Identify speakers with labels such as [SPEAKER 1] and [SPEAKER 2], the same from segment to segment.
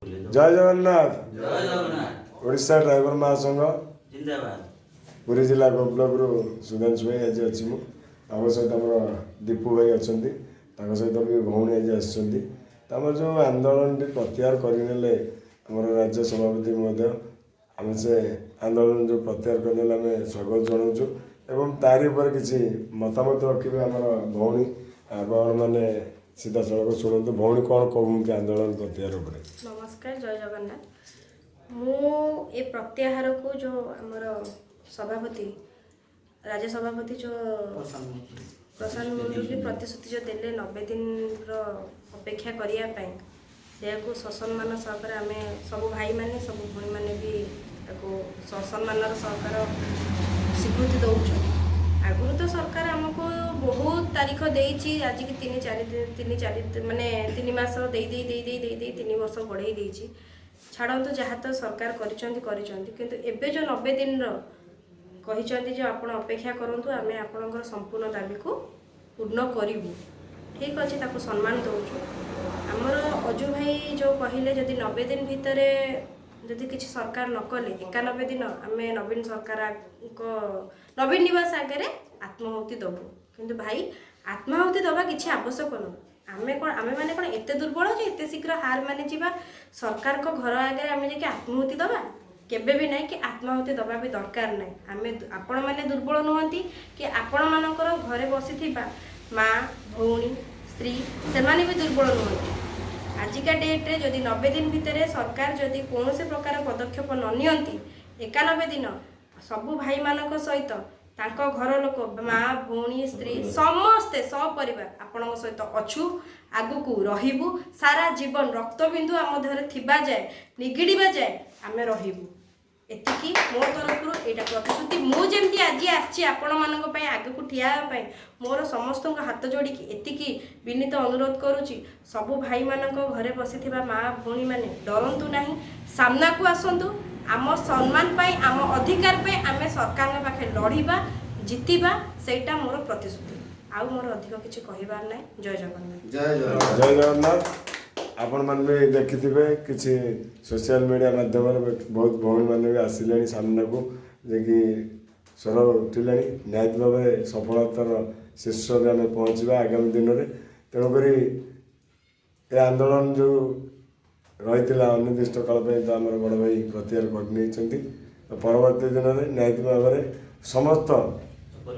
[SPEAKER 1] जय जगन्नाथ।
[SPEAKER 2] जय जगन्नाथ।
[SPEAKER 1] ओडिशा ड्राइवर महासंघ
[SPEAKER 2] जिंदाबाद।
[SPEAKER 1] पुरी जिला ब्लॉक रु सुधांशु भाई आज अच्छी सहित आम दीपू भाई अच्छा सहित भी भौणी आज आम जो आंदोलन प्रत्याहार करने आम राज्य सभापति आम से आंदोलन जो प्रत्याहार करने आम स्वागत जनाऊँ एवं तारी पर किसी मतामत रखिए आम भौणी आपण मैंने सीधा सड़क शुणु भौणी कौन कहूँ आंदोलन प्रत्याहार उपर।
[SPEAKER 3] नमस्कार, जय जगन्नाथ। मु ए प्रत्याहार को जो आमर सभापति राज्य सभापति जो प्रशांत मुंडुली प्रतिश्रुति जो देले 90 दिन अपेक्षा करने से ससम्मान सहकार आम सब भाई माने सब भूणी माने भी ससम्मान सहकार स्वीकृति दौर। आगुरी तो सरकार आमको बहुत तारीख देती आज की तीन माने 3 मास दे 3 वर्ष बढ़ाई देती छाड़ू जहाँ तो सरकार किंतु एबे जो 90 दिन कहते जो आप अपेक्षा करूँ आम आपण संपूर्ण दाबी को पूर्ण करूँ। ठीक अच्छे ताको सम्मान दौचु। आमर अजु भाई जो कहले जदि 90 दिन भितर जदि किसी सरकार न कले 91 दिन आम नवीन सरकार नवीन निवास आगे आत्माहुति दबु किंतु भाई आत्माहुति दबा किसी आवश्यक न आमे माने कौन एत दुर्बल जे एत शीघ्र हार मानि जीवा सरकार को घर आगे आम जाके आत्माहुति दबा केबे भी नहीं कि आत्माहुति दबा भी दरकार नहीं। आमे आपण माने दुर्बल नुहंती कि आपण मानकर घरे बसी माँ भौणी स्त्री से माने भी दुर्बल नुहंती। आजिका डेट्रे जदि 90 दिन भितर सरकार जदि कौन से प्रकार पदक्षेप न नियंती 91 दिन सबु भाई मानक सहित तांको घर लोक माँ भौणी स्त्री समस्ते सपरिवार आपण सहित अच्छु आगु रहिबु सारा जीवन रक्तबिंदु आम देहरे थिबा जाए निगिड़वा जाए आमे रहिबु एतिकी मो तरफ एटा प्रतिश्रुति मुझे आज आसी आपण मानक आगे को ठिया मोर समस्त हाथ जोड़ी एतिकी विनीत अनुरोध करुच्ची सबु भाई मानक घरे बसी माँ भौणी माने डरंतु नहीं सामना को आसतु आम सम्मान पाई आम अधिकार पे आम सरकार पाखे लड़िबा जितिबा सेटा मोर प्रतिश्रुति आउ मोर अधिक किसी कहबार ना। जय जगन्नाथ।
[SPEAKER 1] जय जगन्नाथ। आपण मान भी देखिथिबे किसी सोशल मीडिया माध्यम बहुत भौणी मैंने भी आसिले सामना को जेकि स्वर उठिले निहत भाव सफलतार शीर्ष में आम पहुँचा आगामी दिन में तेणुक ए आंदोलन जो रही अनिर्दिष्ट काल तो आम बड़ भाई प्रत्याहार कर परवर्ती दिन में निहत भाव समस्त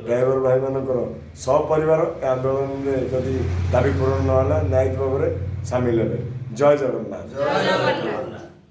[SPEAKER 1] ड्राइवर भाई मानकर सपरिवार आंदोलन में जदि दाबी पूरण ना निहत भाव सामिल हे। जय जगन्नाथ।